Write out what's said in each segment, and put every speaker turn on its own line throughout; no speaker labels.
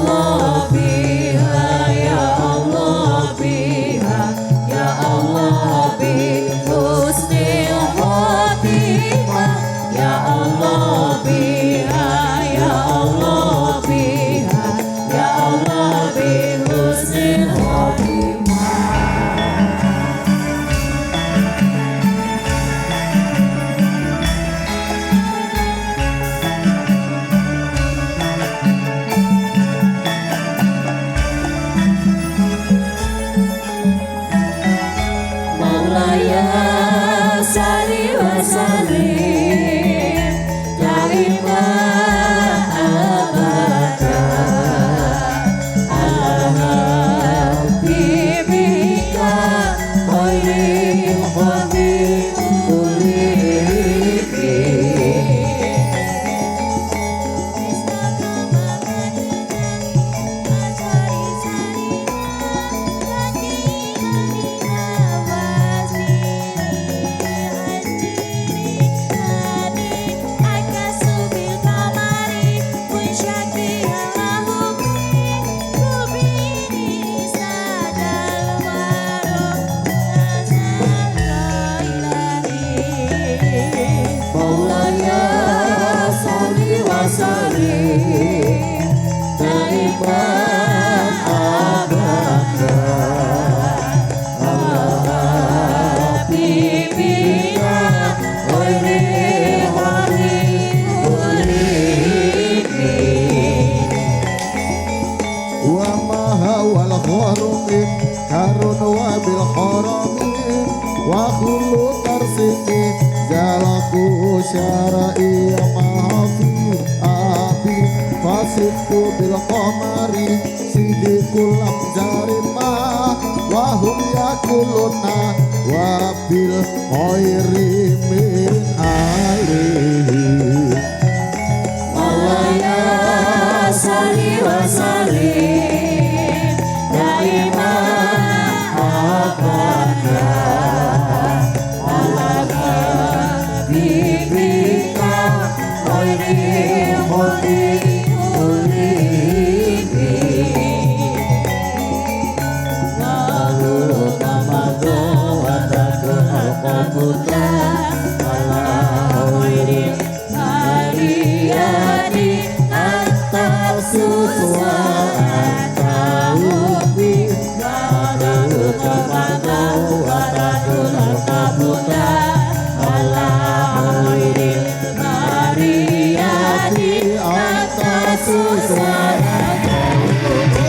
Allah biha ya Allah biha ya Allah bi husnil khotimah ya Allah biha ya Allah biha ya Allah bi husnil khotimah. Maulaya salli wa sallim daimah abada ala habibika khairil khalqi Maulaya salli wa sallim daimah abada ala habibika khairil khalqi.
wa maha wal kharamin karun wa bil kharamin wa khulu tarsimi jalaku syara'i mahafi abi fasibku bil qamari sidikul amjarimah wa hum yakuluna wa bil khairi min alihi.
Maulaya salli wa sallim daimah abada ala habibika khairil khalqi. Lalu tamadhu wa takun al-qabuta ala khairil Ariyadi antasus wa antaubi Lalu tamadhu wa takun al-qabuta ala khairil Ariyadi antasus wa antaubi.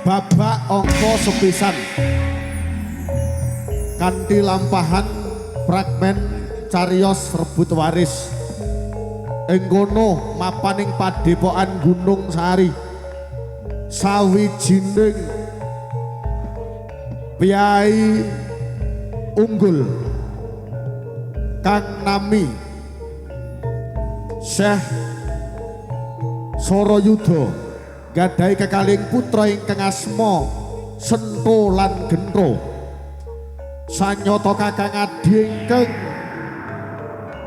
Babak angka sepisan kanthi lampahan fragmen cariyos rebut waris ing kono mapaning padepokan Gunung Sari sawijining piyai unggul kang nami Syekh Sorayuda gadhahi kekalih putra ingkang asma Sento lan Gentro sanyata kakang adi ingkang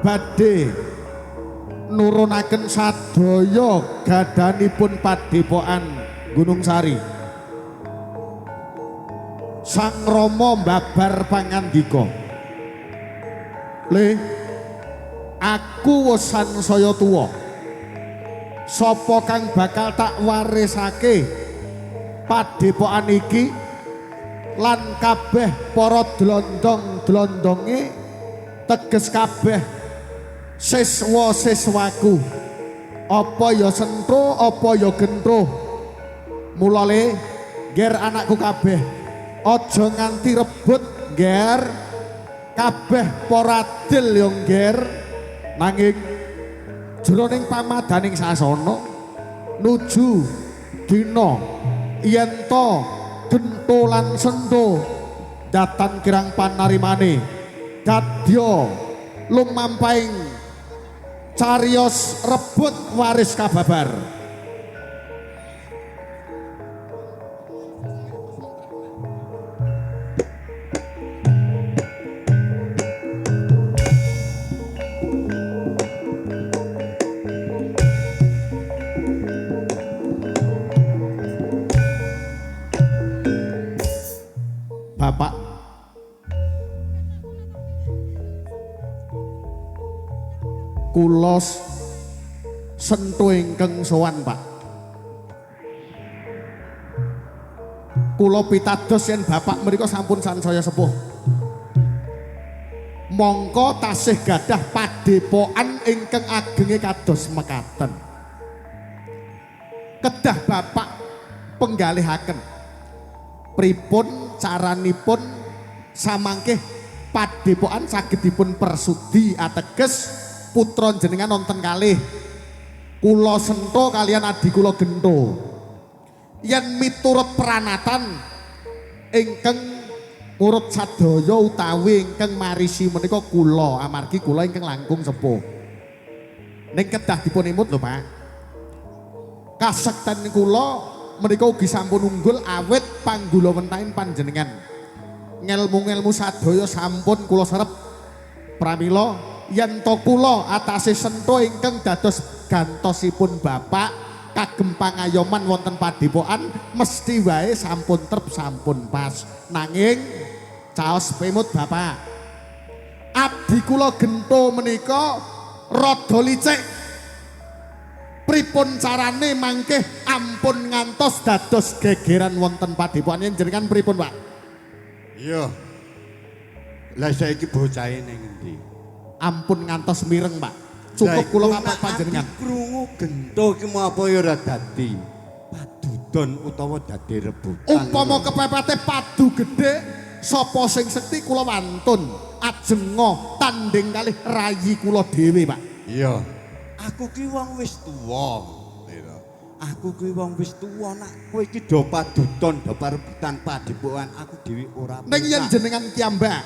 badhe nurunaken sadaya gadanipun padepokan Gunung Sari. Sang Rama mbabar pangandika, "Le, aku wis sansaya tuwa. Sapa kang bakal tak warisake padepokan iki lan kabeh para dlondong-dlondonge teges kabeh siswa-siswaku apa ya sentro apa ya gentro mulane ger anakku kabeh aja nganti rebut ger kabeh para adil yo ger nanging jroning pamadaning sasana nuju dina yen to gento lan sento datan kirang panarimane dadya lumampaing cariyos rebut waris kababar. Bapak kulos sentu ingkang sowan Pak. Kula pitados yen Bapak mriku sampun sansaya sepuh. Mongko tasih gadah padepokan ingkang agenge kados mekaten. Kedah Bapak penggalihaken pripun caranipun samangke padepokan saged dipun persudi ateges putra jenengan wonten kalih kula sento kalian adi kula gento yen miturut peranatan ingkang urut sadaya utawi ingkang marisi menika kula amargi kula ingkang langkung sepuh ning kedah dipun imut lho Pak kasekten kula menika ugi sampun unggul awit panggula wentahin panjenengan ngelmu-ngelmu sadaya sampun kula serep pramila yen to kula atase sento ingkang dados gantosipun Bapak kagem pangayoman wonten padepokan mesti wae sampun trep sampun pas nanging caos pemut Bapak abdi kula gento menika rada licik pripun carane mangke ampun ngantos dados gegeran wonten padepokan yen jenengan pripun Pak?
Iya. Lah saiki bocahe ning endi?
Ampun ngantos mireng Pak. Cukup kula ngapak panjenengan.
Krungu gento iki apa ya ora dadi padudon utawa dadi rebutan.
Upama kepepete padu gedhe sapa sing sekti kula wantun ajenga tanding kalih rayi kula dhewe Pak.
Iya. Aku ki wong wis tuwa. Aku ki wong wis tuwa nak kowe iki do padudon do parebutan padepokan aku dhewe ora.
Ning yen jenengan kiambak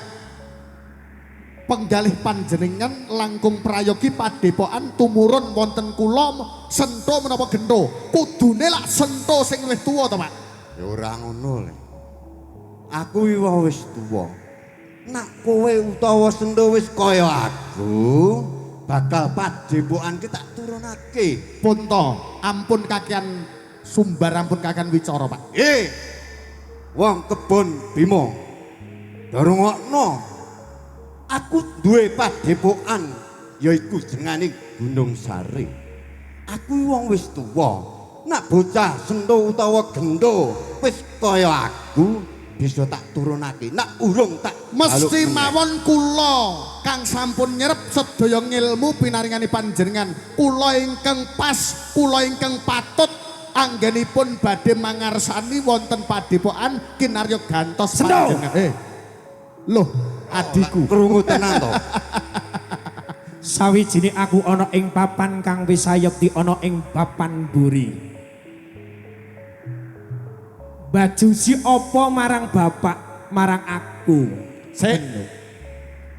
penggalih panjenengan langkung prayogi padepokan tumurun wonten kula sento menapa gento kudune lak sento sing luwih tuwa to Pak
ya ora ngono le aku wis tuwa nak kowe utawa sento wis kaya aku bakal padepokan ki tak turunake
pun to ampun kakean sumbar ampun kakean wicara Pak
wong kebon Bima darungokno aku duwe padepokan yaiku jenenge Gunung Sari. Aku wong wis tuwa. Nak bocah sento utawa gento wis kaya aku bisa tak turunake. Nak urung tak
mesti mawon kula kang sampun nyerep sedaya ngilmu pinaringani panjenengan. Kula ingkang pas, kula ingkang patut anggenipun badhe mangarsani wonten padepokan kinarya gantos panjenengan. Loh adikku
krungu tenan to.
Sawijine aku ana ing papan kang wis sayekti ana ing papan buri. Bajusi apa marang bapak marang aku.
Sik.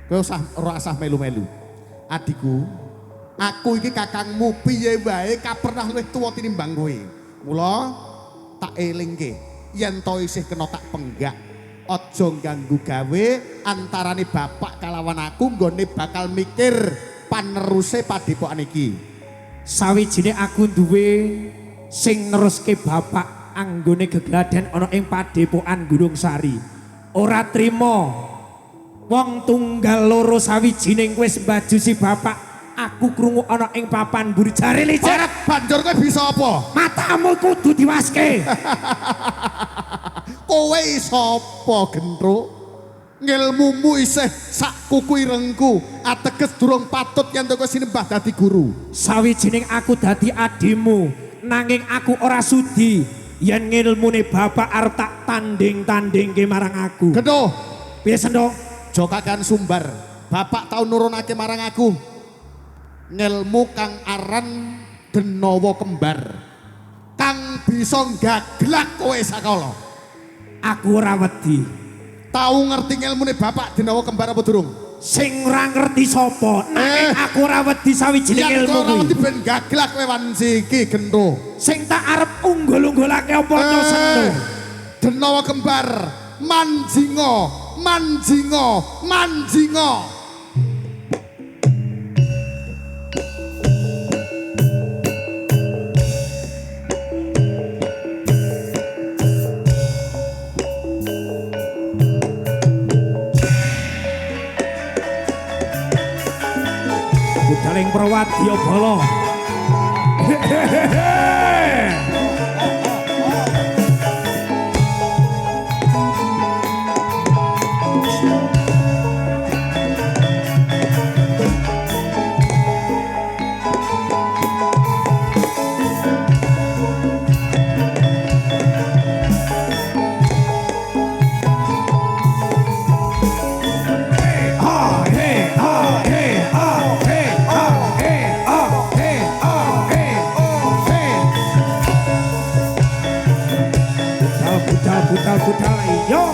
Kowe ora usah melu-melu. Adikku, aku iki kakangmu piye wae kapernah luwih tuwa tinimbang kowe. Mula tak elingke yen to isih kena tak penggak. Aja ganggu gawe antarane bapak kalawan aku nggone bakal mikir paneruse padepokan iki.
Sawijine aku duwe sing neruske bapak anggone gegladen ana ing padepokan Gunung Sari. Ora trima wong tunggal loro sawijining wis mbajusi bapak aku krungu ana ing papan mburi jare licik.
Banjur kowe bisa apa?
Matamu kudu diwaske.
Kowe sapa Gendro? Ngilmumu isih sak kuku irengku, ateges durung patut yen kowe sinembah dadi guru.
Sawijining aku dadi adimu, nanging aku ora sudi yen ngilmune bapak arep tak tanding-tandingke marang aku.
Gendro,
Piye Sendo?
aja kakan sumbar. Bapak tau nurunake marang aku ngilmu kang aran Denawa Kembar, kang bisa gaglak kowe sakala.
Aku ora wedi.
Tahu ngerti ngilmune bapak Denawa Kembar apa durung?
Sing ora ngerti sapa, nanging aku ora wedi sawijining
Yen
ilmu
kowe ora
kuwi.
wedi ben gaglak kowe wanci iki Gendro.
Sing tak arep unggul-unggulake apa to Sendo?
Denawa Kembar, manjinga, manjinga, manjinga.
Budaling Prawadya Bala. Budal iyo.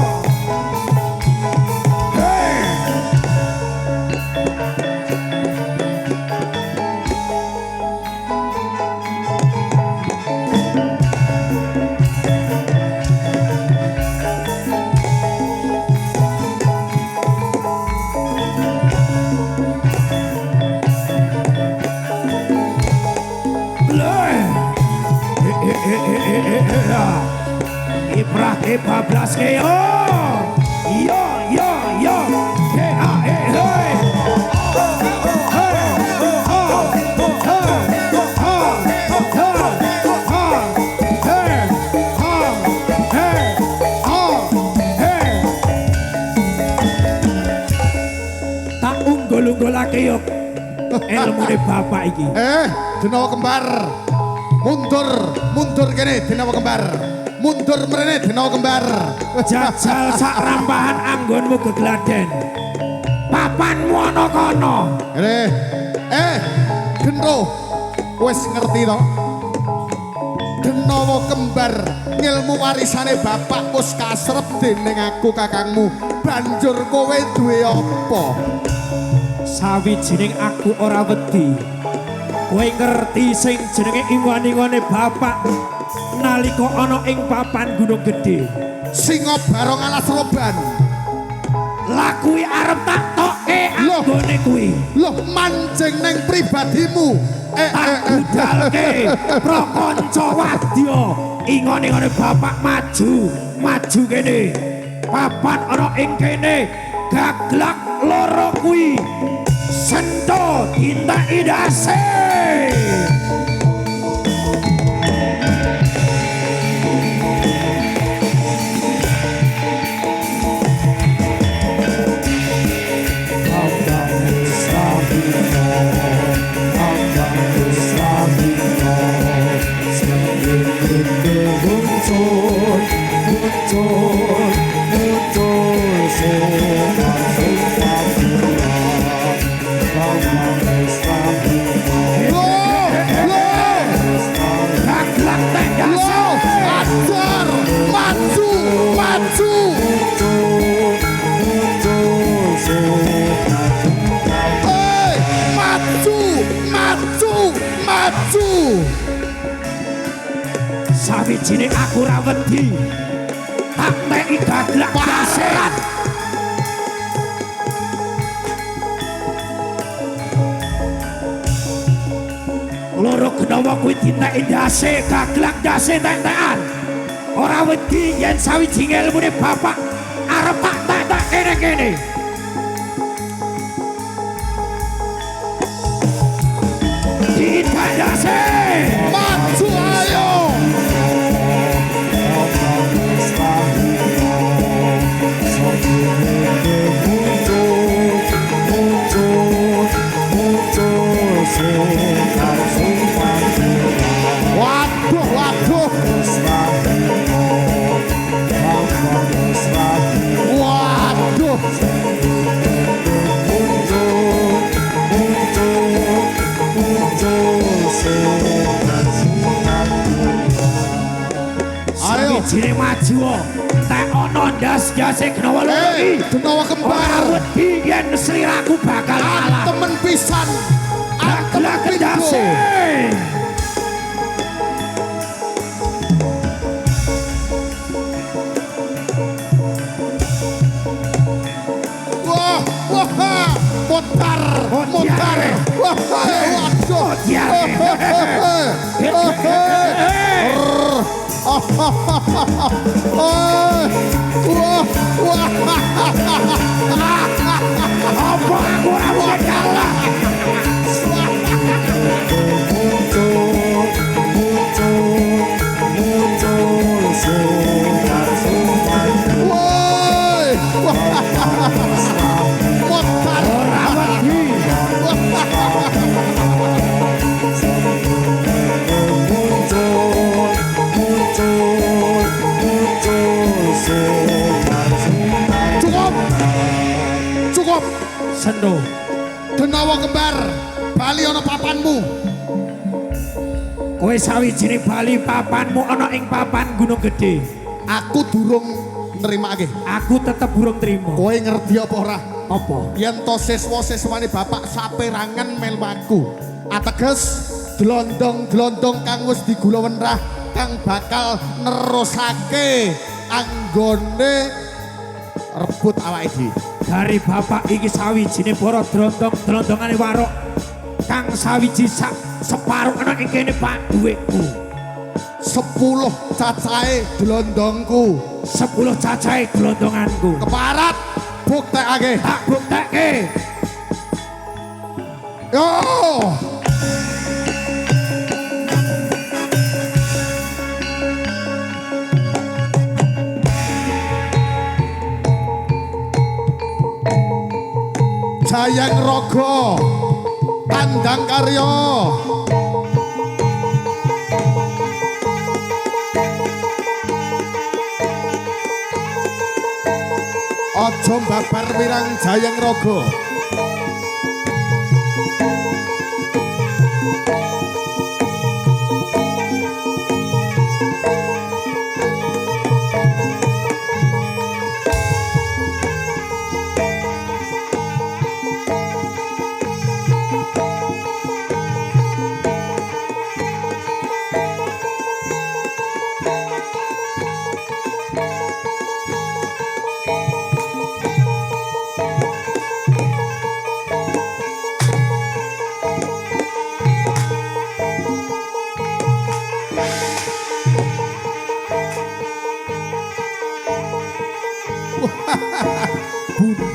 Ibrah ke bablas ke yo yo yo yo ke a e hey tak unggul-unggulake yo ilmune bapak iki.
Denawa Kembar, mundur, mundur kene Denawa Kembar. Mundur mrene Denawa Kembar.
Jajal sak rampahan anggonmu gegladen. Papanmu ana kono.
Gendro, wis ngerti to? Denawa Kembar, ngilmu warisane bapak wis kasrep dening aku kakangmu. Banjur kowe duwe apa?
Sawijining aku ora wedi. Kowe ngerti sing jenenge iwan-iwane bapak nalika ana ing papan Gunung Gedhe.
Singa barong alas roban.
Lah kuwi arep tak toke anggone kuwi.
Loh mancing ning pribadimu.
Tak budalke prakanca wadya. Ingon-ingone bapak maju, maju kene. Papan ana ing kene. Gaglak loro kuwi. Sento tindak idase. Sawijining aku ra wedi. Tak teki gaglak paserat. Loro Denawa kuwi diteki ndase gaglak ndase tek-tekan. Ora wedi yen sawijining ilmune bapak arep tak tek-tek kene-kene. Dikandase maju ayo. sawijine maju tak ana ndas-ndase Gnawa loro iki
Gnawa kembar
ora wedi yen sliraku bakal kalah
temen pisan
Gelak kendase
wah motar wah waduh
apa aku ora kalah
cukup
Sendo
Gnawa kembar bali ana papanmu
kowe sawijine bali papanmu ana ing papan Gunung Gedhe
aku durung nerimake
aku tetep burung trimo
kowe ngerti apa ora
apa
yen to siswa-siswane bapak saperangan melu aku ateges glondong-glondong kang wis digula wenrah kang bakal nerusake anggone rebut awake dhewe
dari bapak iki sawijine para drondong-drondongane warok kang sawiji separuh ana ing kene Pak duwitku
10 cacahe glondongku
10 cacahe glondonganku
keparat buktekake
tak buktekke
yo Jayang Raga Tandang Karya aja babar wirang Jayang Raga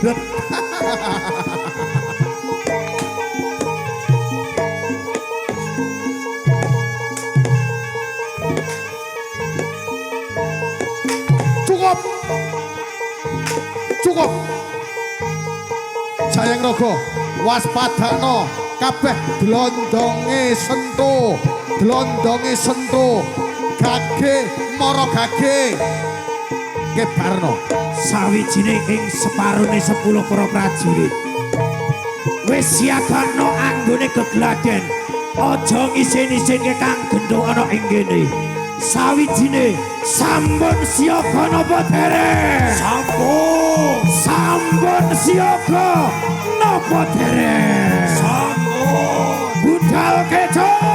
bundet cukup Jayang Raga waspadakno kabeh glondonge sento gage mara gage kebarno
sawijine ing separone 10 para prajurit wis siagakno anggone gegladen aja ngisin-isinke kang gendho ana ing kene sawijine sampun siaga napa dereng sampun siaga napa dereng sampun budal keco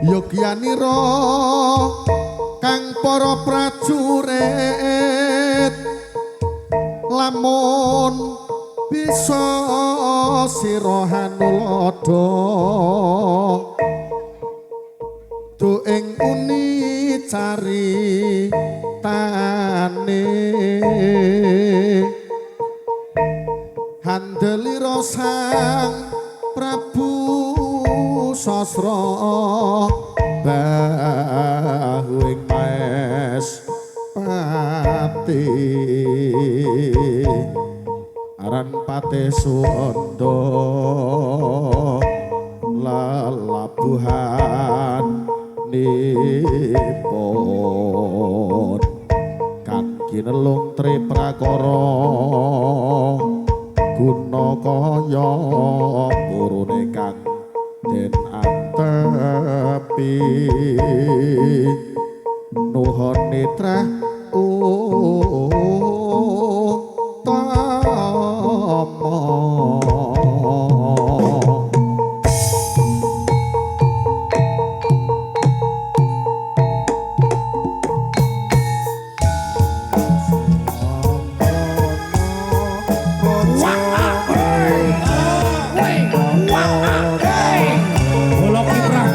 Yogyanira kang para prajurit lamun bisa sira hanulada do ing uni cari tane handelira sang Prabu Sasra bahuing Mas Pati aran Pate Sunda lelabuhan nipun kang kinelung tri prakara guna kaya purune kang den antepi nuhun netra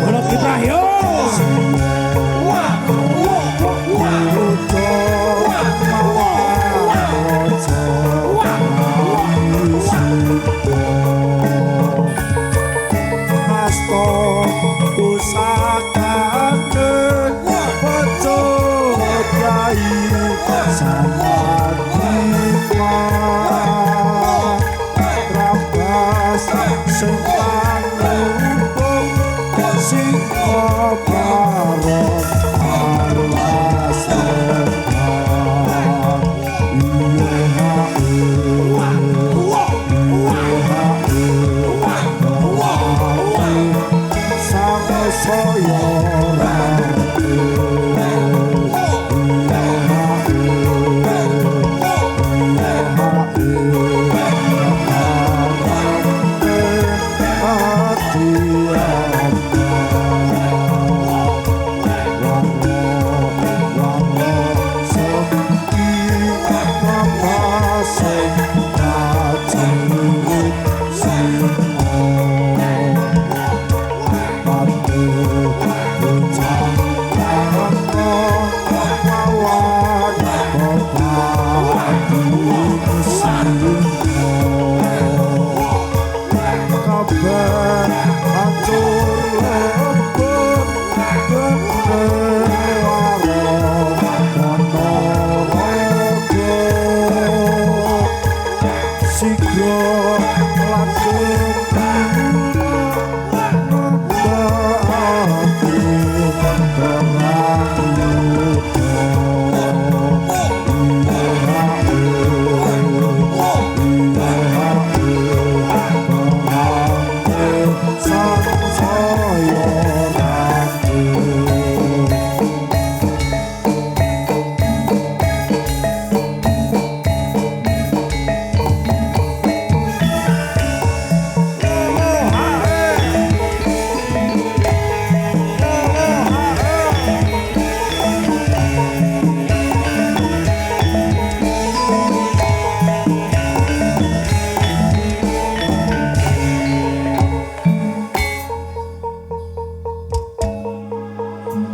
Bolok kiprah yo.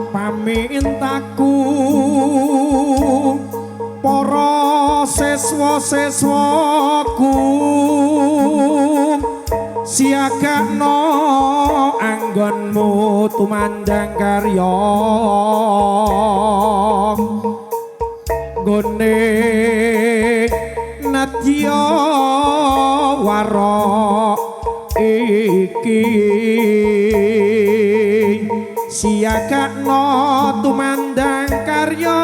Pamintaku para seswa-seswaku siagakno anggonmu tumandang karya gone nadya waro iki siagakno tumandang karya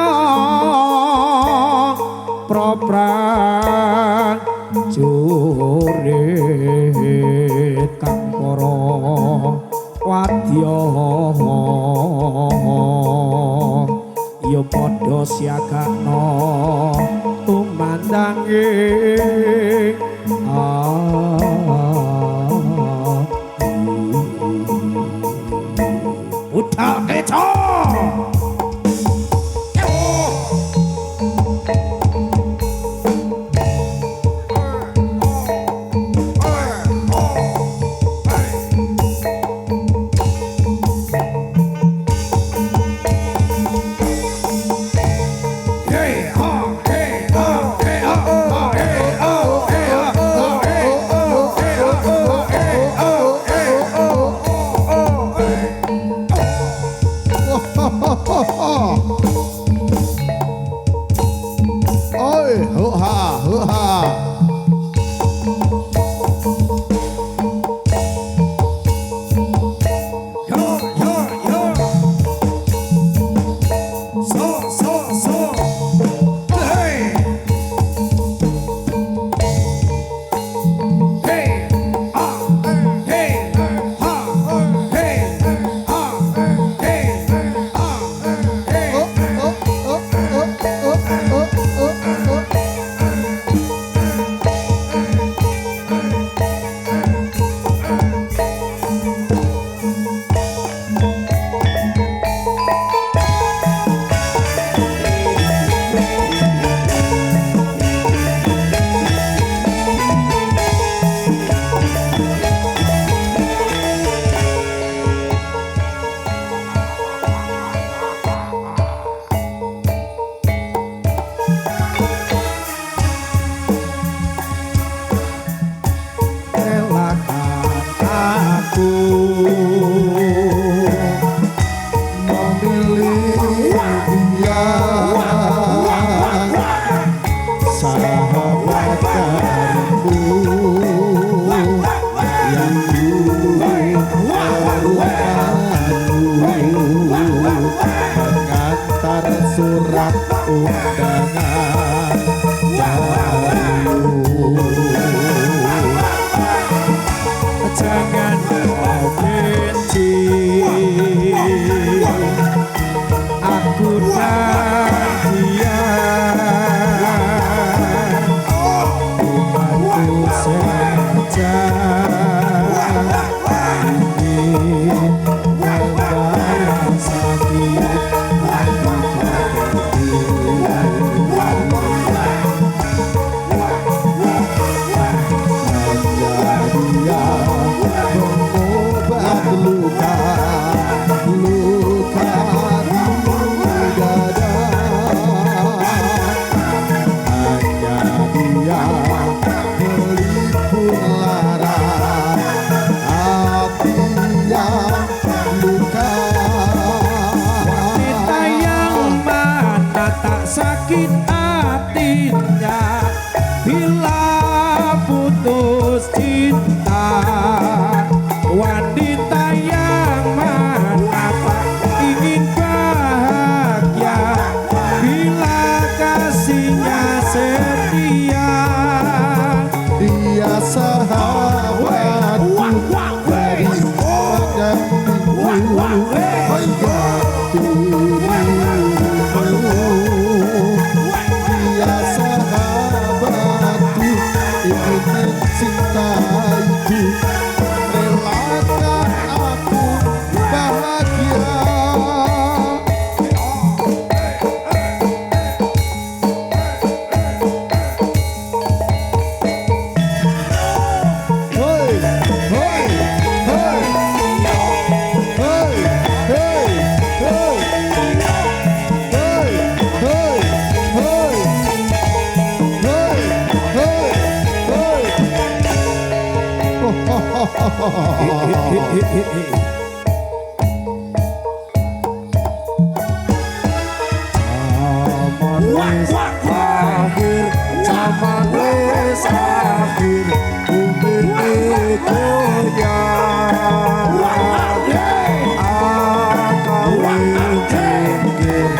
proprang jurit kang para wadya ya padha siagakno tumandang Uta
aku memilih dia sahabat karibku yang dulu mengantar surat undangan
Jangan kau benci aku dan dia, aku saja ingin membalas sakit
obat luka luka di dada hanya dia melipur lara hati yang luka
wanita yang mana tak sakit hatinya bila putus cinta, wanita yang mana tak ingin bahagia bila kasihnya setia.
dia sahabatku dari mendampingku dia sahabatku ingin mencintaiku relakan aku bahagia. Hoi, hoi, hoi. Hoi, hoi, hoi. Hoi, hoi, hoi. Hoi, hoi, hoi. Oh, ho, ho, ho, ho, ho. Akhir zaman wis akhir bumi goyang akal jengkel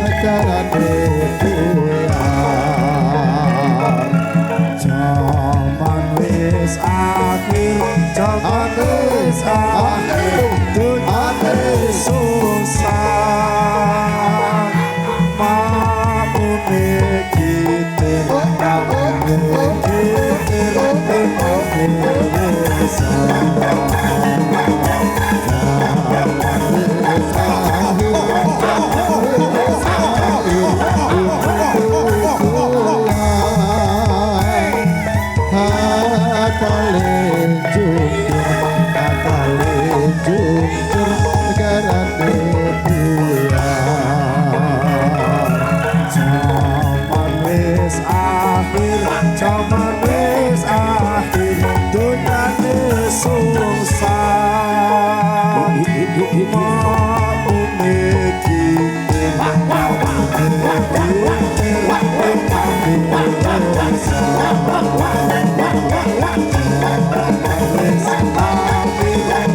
negara teruna zaman wis akhir zaman wis akhir bumi goyang akale jongker negara goyang zaman wis akhir zaman wis akhir dunia wis susah mamune kita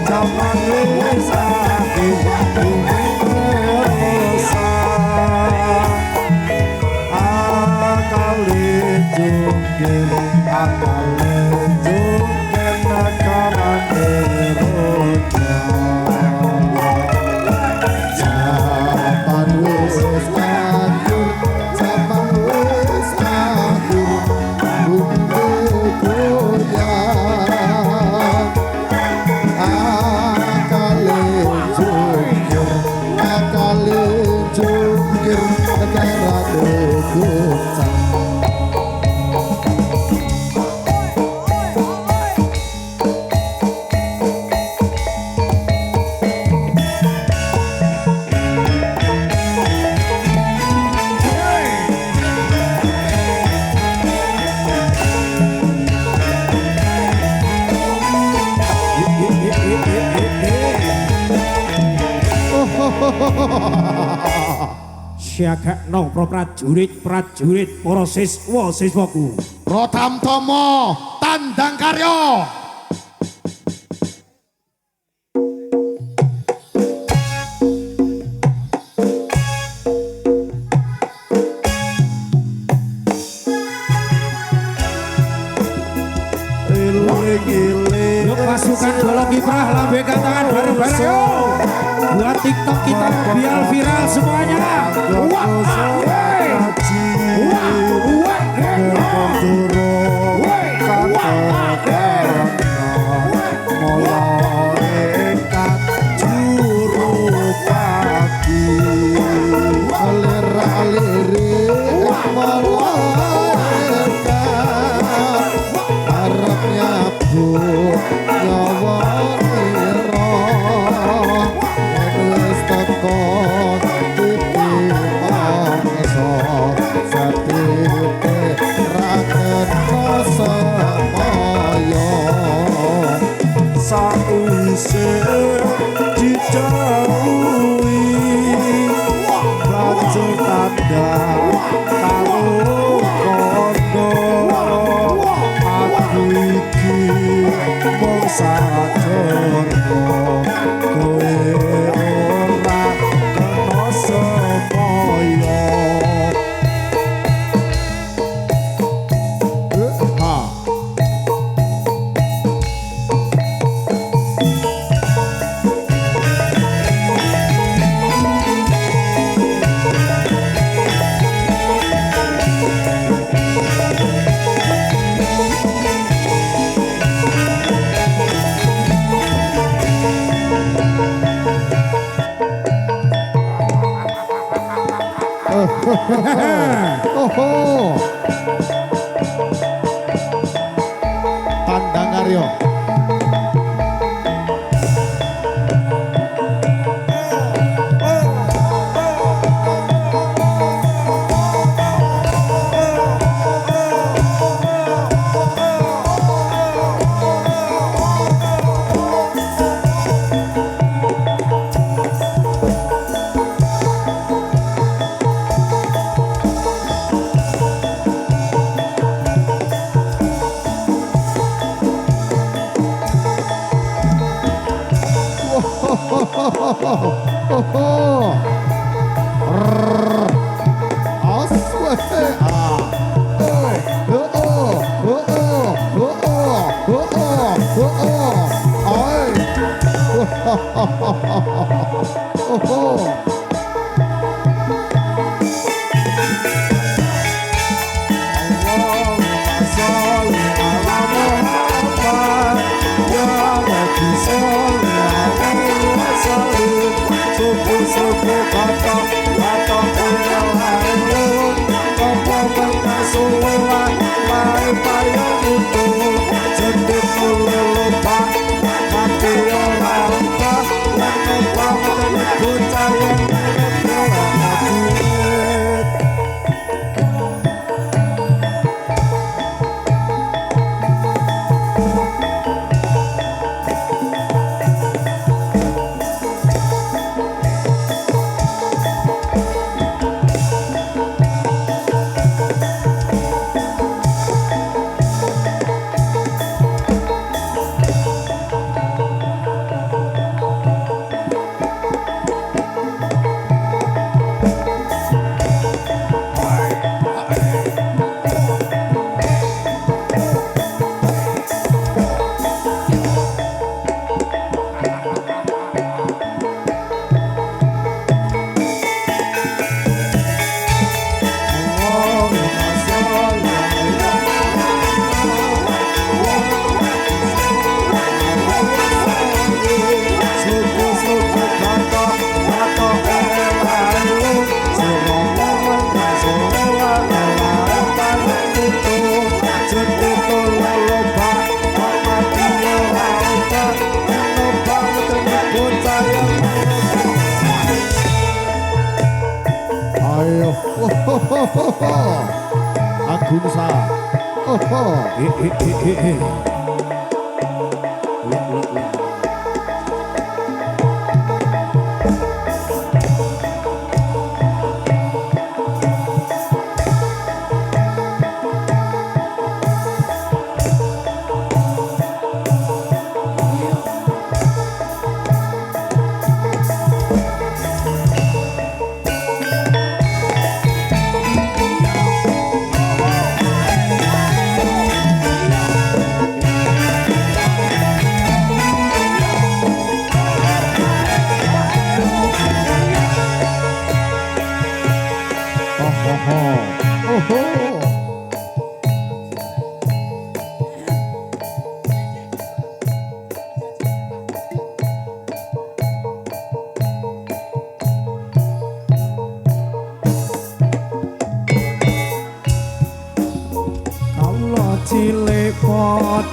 zaman wis akhir dunia susah mamune
Siagakno prajurit para siswa-siswaku.
Pratama tandang karya.
Yuk pasukan bola kiprah lambaikan tangan bareng-bareng yuk. Buat TikTok kita biar viral semuanya. Tandang karya. Agunsa.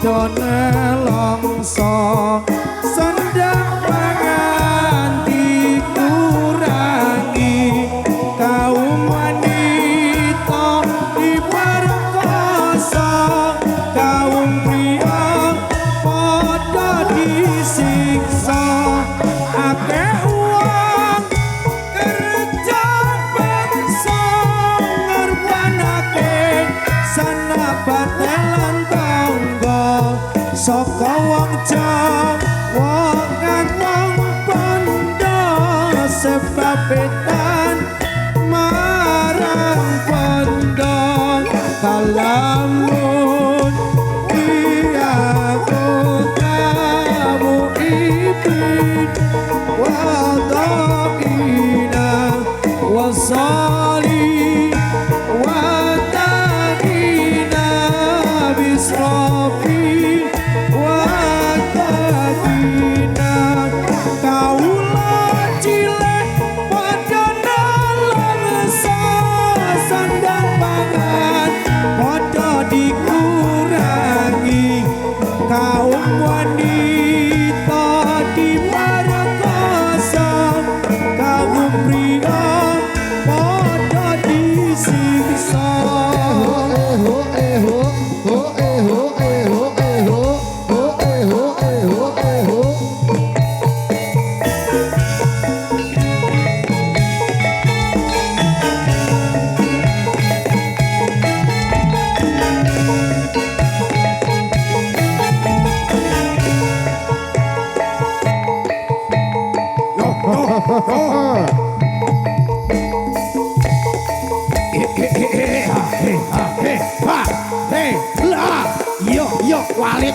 padha nelongso sendang pangan dikurangi kaum wanita diperkosa kaum pria padha disiksa akeh wong kerja bangsa ngerwanake sanabatan tangga saka wong Jawa kang wong Pondo sebabetan marang Pondo kalamun aku kamu ibin wada'ina wasali wada'ina bisrofi wada'ina kaula cilek pada nelongso sandang pangan pada dikurangi kaum wanita diperkosa kaum pria pada disiksa yo walit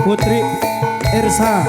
Putri Irsa